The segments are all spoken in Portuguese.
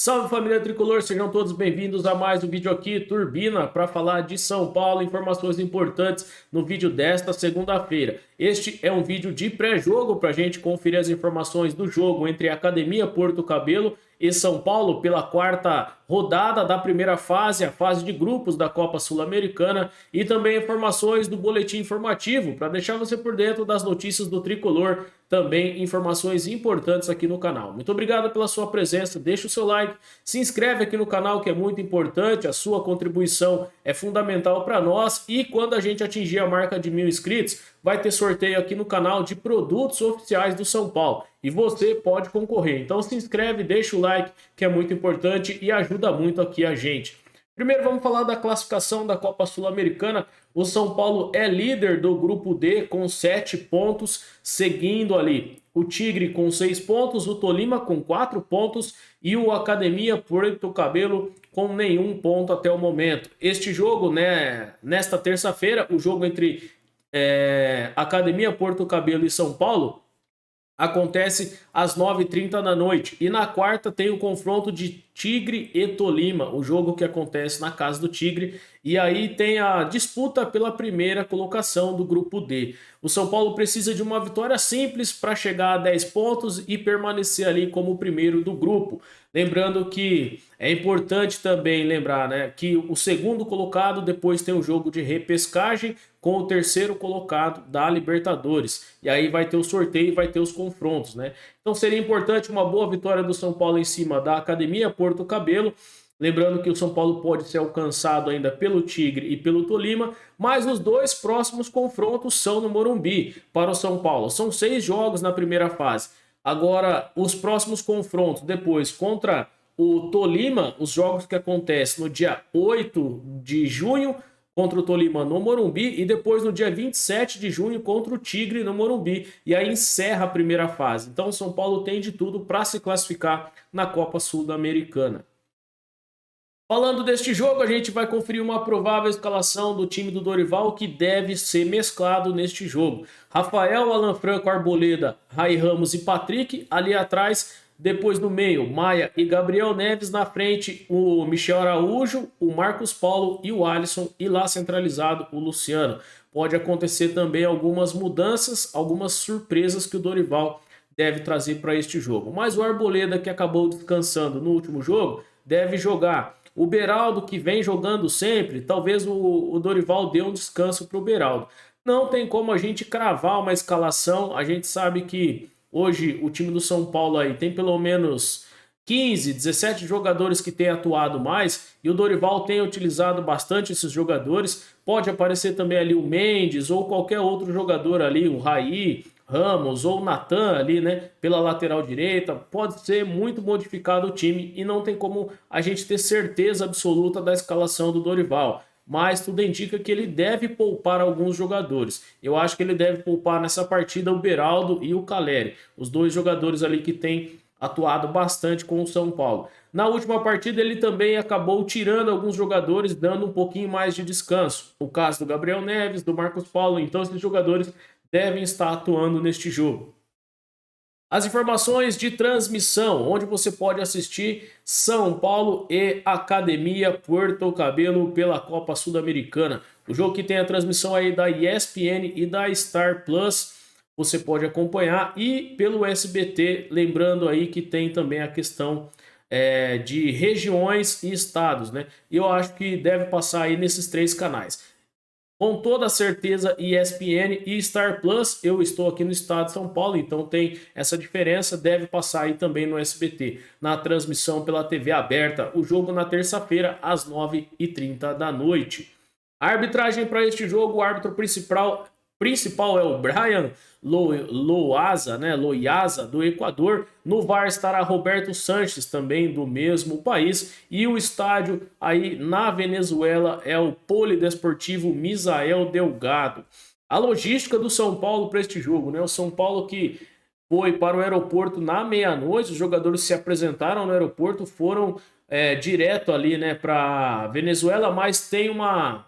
Salve família tricolor, sejam todos bem-vindos a mais um vídeo aqui, Turbina, para falar de São Paulo, informações importantes no vídeo desta segunda-feira. Este é um vídeo de pré-jogo para a gente conferir as informações do jogo entre a Academia Porto Cabelo e São Paulo pela quarta rodada da primeira fase, a fase de grupos da Copa Sul-Americana, e também informações do boletim informativo para deixar você por dentro das notícias do tricolor, também informações importantes aqui no canal. Muito obrigado pela sua presença, deixa o seu like, se inscreve aqui no canal que é muito importante, a sua contribuição é fundamental para nós e quando a gente atingir a marca de 1.000 inscritos, vai ter sorteio aqui no canal de produtos oficiais do São Paulo e você pode concorrer. Então se inscreve, deixa o like que é muito importante e ajuda muito aqui a gente. Primeiro vamos falar da classificação da Copa Sul-Americana. O São Paulo é líder do grupo D com 7 pontos, seguindo ali o Tigre com 6 pontos, o Tolima com 4 pontos e o Academia Porto Cabelo com nenhum ponto até o momento. Este jogo, né, nesta terça-feira, o jogo entre Academia Porto Cabelo e São Paulo acontece às 9h30 da noite. E na quarta tem o confronto de Tigre e Tolima, o jogo que acontece na casa do Tigre. E aí tem a disputa pela primeira colocação do grupo D. O São Paulo precisa de uma vitória simples para chegar a 10 pontos e permanecer ali como o primeiro do grupo. Lembrando que é importante também lembrar, né, que o segundo colocado depois tem o jogo de repescagem com o terceiro colocado da Libertadores. E aí vai ter o sorteio e vai ter os confrontos, né? Então seria importante uma boa vitória do São Paulo em cima da Academia Porto Cabelo. Lembrando que o São Paulo pode ser alcançado ainda pelo Tigre e pelo Tolima, mas os dois próximos confrontos são no Morumbi para o São Paulo. São 6 jogos na primeira fase. Agora, os próximos confrontos depois contra o Tolima, os jogos que acontecem no dia 8 de junho contra o Tolima no Morumbi e depois no dia 27 de junho contra o Tigre no Morumbi. E aí encerra a primeira fase. Então o São Paulo tem de tudo para se classificar na Copa Sul-Americana. Falando deste jogo, a gente vai conferir uma provável escalação do time do Dorival que deve ser mesclado neste jogo. Rafael, Alan Franco, Arboleda, Rai Ramos e Patrick ali atrás. Depois no meio, Maia e Gabriel Neves. Na frente, o Michel Araújo, o Marcos Paulo e o Alisson. E lá centralizado, o Luciano. Pode acontecer também algumas mudanças, algumas surpresas que o Dorival deve trazer para este jogo. Mas o Arboleda, que acabou descansando no último jogo, deve jogar. O Beraldo, que vem jogando sempre, talvez o Dorival dê um descanso para o Beraldo. Não tem como a gente cravar uma escalação. A gente sabe que hoje o time do São Paulo aí tem pelo menos 15, 17 jogadores que têm atuado mais e o Dorival tem utilizado bastante esses jogadores. Pode aparecer também ali o Mendes ou qualquer outro jogador ali, o Raí, Ramos ou Natan ali, né, pela lateral direita. Pode ser muito modificado o time e não tem como a gente ter certeza absoluta da escalação do Dorival. Mas tudo indica que ele deve poupar alguns jogadores. Eu acho que ele deve poupar nessa partida o Beraldo e o Caleri, os dois jogadores ali que têm atuado bastante com o São Paulo. Na última partida ele também acabou tirando alguns jogadores, dando um pouquinho mais de descanso. O caso do Gabriel Neves, do Marcos Paulo, então esses jogadores devem estar atuando neste jogo. As informações de transmissão, onde você pode assistir São Paulo e Academia Porto Cabelo pela Copa Sul-Americana. O jogo que tem a transmissão aí da ESPN e da Star Plus, você pode acompanhar e pelo SBT, lembrando aí que tem também a questão de regiões e estados, né? E eu acho que deve passar aí nesses 3 canais. Com toda certeza, ESPN e Star Plus, eu estou aqui no estado de São Paulo, então tem essa diferença, deve passar aí também no SBT, na transmissão pela TV aberta, o jogo na terça-feira, às 9h30 da noite. A arbitragem para este jogo, o árbitro principal é o Brian Loaza, né, Loiza, do Equador. No VAR estará Roberto Sanches, também do mesmo país. E o estádio aí na Venezuela é o Polidesportivo Misael Delgado. A logística do São Paulo para este jogo, né? O São Paulo que foi para o aeroporto na meia-noite, os jogadores se apresentaram no aeroporto, foram direto ali, né, para Venezuela, mas tem uma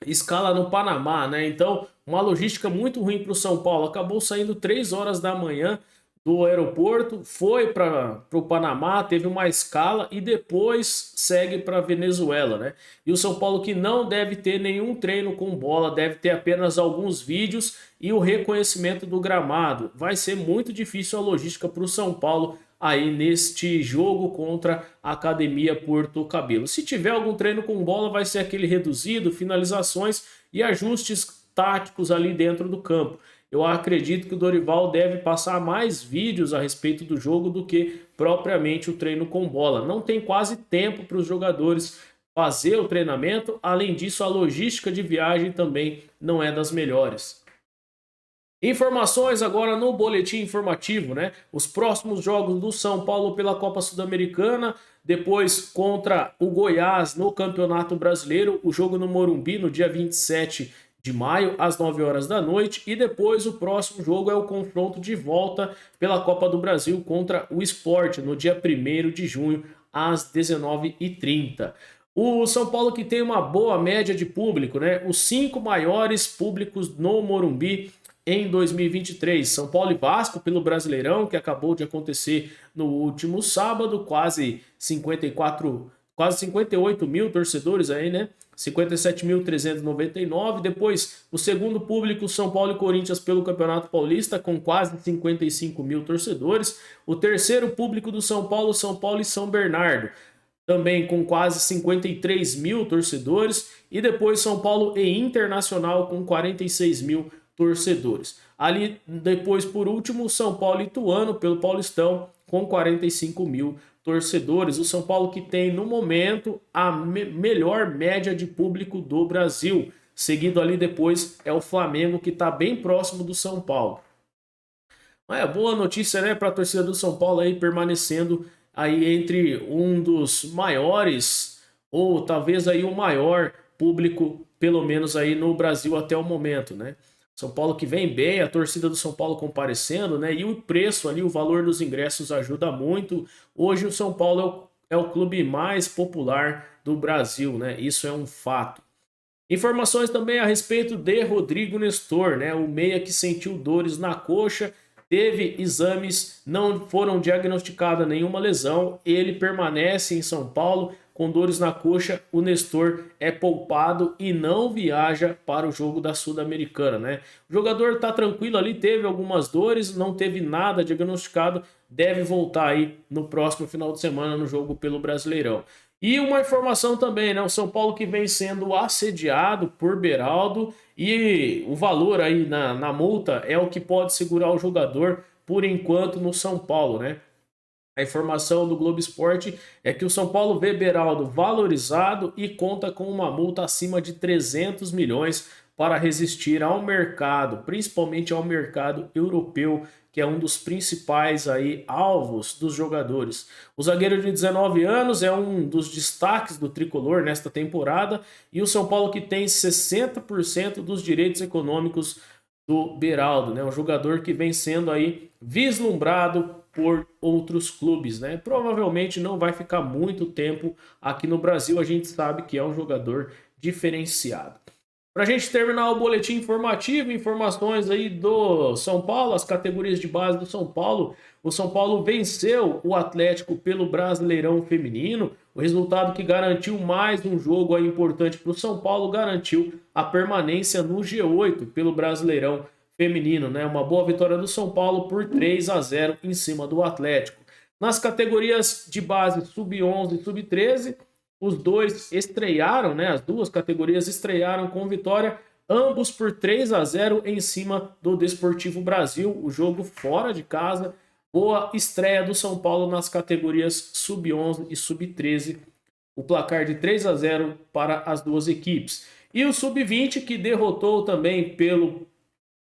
escala no Panamá, né? Então, uma logística muito ruim para o São Paulo. Acabou saindo 3 horas da manhã do aeroporto, foi para o Panamá, teve uma escala e depois segue para Venezuela, né? E o São Paulo, que não deve ter nenhum treino com bola, deve ter apenas alguns vídeos e o reconhecimento do gramado. Vai ser muito difícil a logística para o São Paulo aí neste jogo contra a Academia Porto Cabelo. Se tiver algum treino com bola, vai ser aquele reduzido, finalizações e ajustes táticos ali dentro do campo. Eu acredito que o Dorival deve passar mais vídeos a respeito do jogo do que propriamente o treino com bola. Não tem quase tempo para os jogadores fazer o treinamento. Além disso, a logística de viagem também não é das melhores. Informações agora no boletim informativo, né? Os próximos jogos do São Paulo pela Copa Sul-Americana, depois contra o Goiás no Campeonato Brasileiro, o jogo no Morumbi no dia 27 de maio, às 9 horas da noite, e depois o próximo jogo é o confronto de volta pela Copa do Brasil contra o Sport, no dia 1º de junho, às 19h30. O São Paulo, que tem uma boa média de público, né? Os 5 maiores públicos no Morumbi em 2023. São Paulo e Vasco pelo Brasileirão, que acabou de acontecer no último sábado, quase 58 mil torcedores aí, né? 57.399. Depois, o segundo público, São Paulo e Corinthians pelo Campeonato Paulista, com quase 55 mil torcedores. O terceiro público do São Paulo e São Bernardo, também com quase 53 mil torcedores. E depois, São Paulo e Internacional, com 46 mil torcedores. Ali, depois, por último, São Paulo e Ituano pelo Paulistão, com 45 mil torcedores. O São Paulo, que tem no momento a melhor média de público do Brasil. Seguido ali depois é o Flamengo, que está bem próximo do São Paulo. Mas é boa notícia, né, para a torcida do São Paulo aí permanecendo aí entre um dos maiores, ou talvez aí o maior público, pelo menos aí no Brasil até o momento, né? São Paulo que vem bem, a torcida do São Paulo comparecendo, né? E o preço ali, o valor dos ingressos ajuda muito. Hoje o São Paulo é o clube mais popular do Brasil, né? Isso é um fato. Informações também a respeito de Rodrigo Nestor, né? O meia que sentiu dores na coxa, teve exames, não foram diagnosticadas nenhuma lesão, ele permanece em São Paulo com dores na coxa. O Nestor é poupado e não viaja para o jogo da Sul-Americana, né? O jogador tá tranquilo ali, teve algumas dores, não teve nada diagnosticado, deve voltar aí no próximo final de semana no jogo pelo Brasileirão. E uma informação também, né? O São Paulo que vem sendo assediado por Beraldo e o valor aí na multa é o que pode segurar o jogador por enquanto no São Paulo, né? A informação do Globo Esporte é que o São Paulo vê Beraldo valorizado e conta com uma multa acima de 300 milhões para resistir ao mercado, principalmente ao mercado europeu, que é um dos principais aí alvos dos jogadores. O zagueiro de 19 anos é um dos destaques do tricolor nesta temporada e o São Paulo que tem 60% dos direitos econômicos do Beraldo, né? Um jogador que vem sendo aí vislumbrado por outros clubes, né? Provavelmente não vai ficar muito tempo aqui no Brasil, a gente sabe que é um jogador diferenciado. Para a gente terminar o boletim informativo, informações aí do São Paulo, as categorias de base do São Paulo. O São Paulo venceu o Atlético pelo Brasileirão Feminino, o resultado que garantiu mais um jogo aí importante para o São Paulo, garantiu a permanência no G8 pelo Brasileirão Feminino, né? Uma boa vitória do São Paulo por 3-0 em cima do Atlético. Nas categorias de base sub-11 e sub-13, os dois estrearam, né? As duas categorias estrearam com vitória, ambos por 3-0 em cima do Desportivo Brasil. O jogo fora de casa. Boa estreia do São Paulo nas categorias sub-11 e sub-13. O placar de 3-0 para as duas equipes. E o sub-20 que derrotou também pelo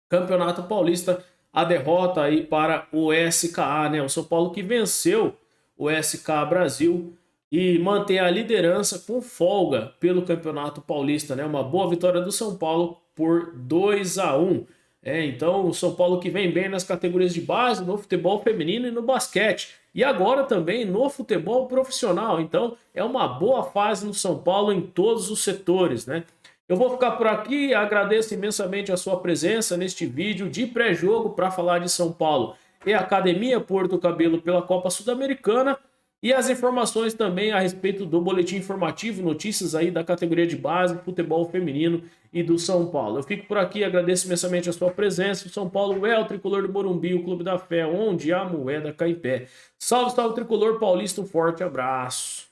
Campeonato Paulista a derrota aí para o SKA, né? O São Paulo que venceu o SKA Brasil e mantém a liderança com folga pelo Campeonato Paulista, né? Uma boa vitória do São Paulo por 2-1. Então o São Paulo que vem bem nas categorias de base, no futebol feminino e no basquete. E agora também no futebol profissional. Então é uma boa fase no São Paulo em todos os setores, né? Eu vou ficar por aqui, agradeço imensamente a sua presença neste vídeo de pré-jogo para falar de São Paulo e Academia Porto Cabelo pela Copa Sul-Americana. E as informações também a respeito do boletim informativo, notícias aí da categoria de base, futebol feminino e do São Paulo. Eu fico por aqui, agradeço imensamente a sua presença. O São Paulo é o tricolor do Morumbi, o Clube da Fé, onde a moeda cai em pé. Salve, salve, tricolor paulista, um forte abraço.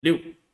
Valeu!